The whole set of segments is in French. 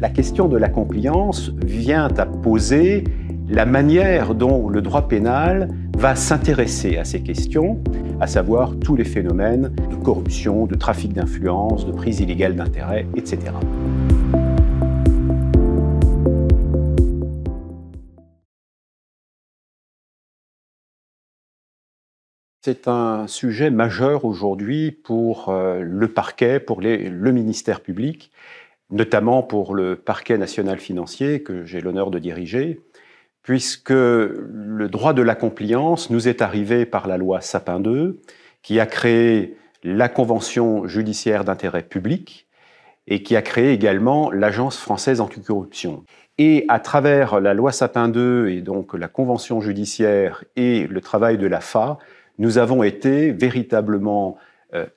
La question de la compliance vient à poser la manière dont le droit pénal va s'intéresser à ces questions, à savoir tous les phénomènes de corruption, de trafic d'influence, de prise illégale d'intérêt, etc. C'est un sujet majeur aujourd'hui pour le parquet, pour le ministère public, notamment pour le parquet national financier que j'ai l'honneur de diriger, puisque le droit de la compliance nous est arrivé par la loi Sapin II, qui a créé la Convention judiciaire d'intérêt public et qui a créé également l'Agence française anticorruption. Et à travers la loi Sapin II et donc la Convention judiciaire et le travail de l'AFA, nous avons été véritablement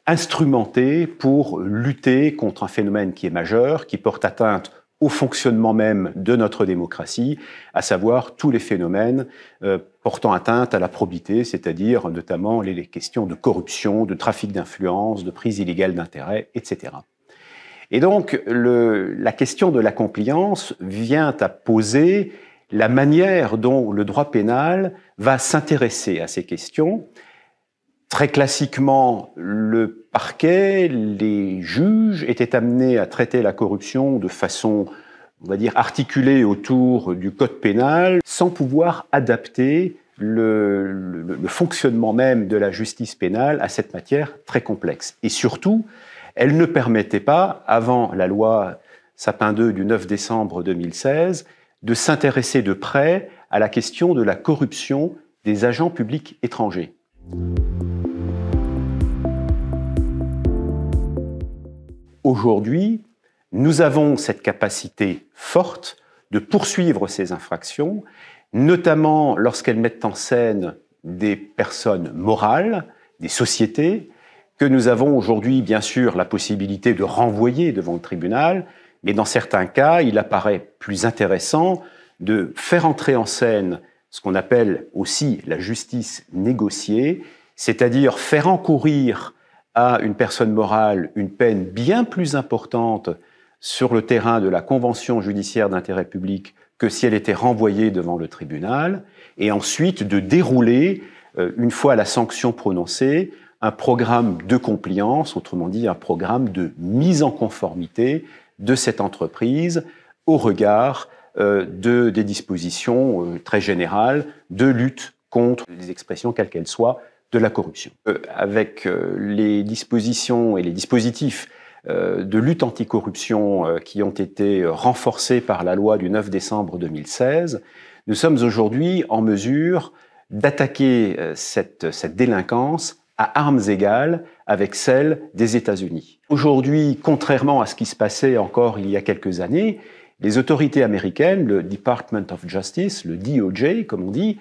instrumentés pour lutter contre un phénomène qui est majeur, qui porte atteinte au fonctionnement même de notre démocratie, à savoir tous les phénomènes portant atteinte à la probité, c'est-à-dire notamment les questions de corruption, de trafic d'influence, de prise illégale d'intérêt, etc. Et donc, la question de la compliance vient à poser la manière dont le droit pénal va s'intéresser à ces questions. Très classiquement, le parquet, les juges étaient amenés à traiter la corruption de façon, on va dire, articulée autour du code pénal, sans pouvoir adapter le fonctionnement même de la justice pénale à cette matière très complexe. Et surtout, elle ne permettait pas, avant la loi Sapin II du 9 décembre 2016, de s'intéresser de près à la question de la corruption des agents publics étrangers. Aujourd'hui, nous avons cette capacité forte de poursuivre ces infractions, notamment lorsqu'elles mettent en scène des personnes morales, des sociétés, que nous avons aujourd'hui, bien sûr, la possibilité de renvoyer devant le tribunal, mais dans certains cas, il apparaît plus intéressant de faire entrer en scène ce qu'on appelle aussi la justice négociée, c'est-à-dire faire encourir à une personne morale une peine bien plus importante sur le terrain de la Convention judiciaire d'intérêt public que si elle était renvoyée devant le tribunal, et ensuite de dérouler, une fois la sanction prononcée, un programme de compliance, autrement dit un programme de mise en conformité de cette entreprise au regard des dispositions très générales de lutte contre les expressions, quelles qu'elles soient, de la corruption. Avec les dispositions et les dispositifs de lutte anticorruption qui ont été renforcés par la loi du 9 décembre 2016, nous sommes aujourd'hui en mesure d'attaquer cette délinquance à armes égales avec celle des États-Unis. Aujourd'hui, contrairement à ce qui se passait encore il y a quelques années, les autorités américaines, le Department of Justice, le DOJ, comme on dit,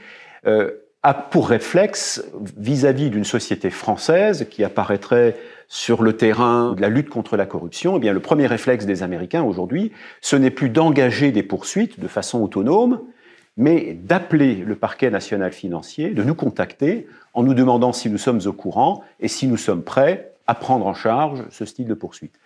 a pour réflexe, vis-à-vis d'une société française qui apparaîtrait sur le terrain de la lutte contre la corruption, eh bien, le premier réflexe des Américains aujourd'hui, ce n'est plus d'engager des poursuites de façon autonome, mais d'appeler le parquet national financier, de nous contacter en nous demandant si nous sommes au courant et si nous sommes prêts à prendre en charge ce style de poursuite.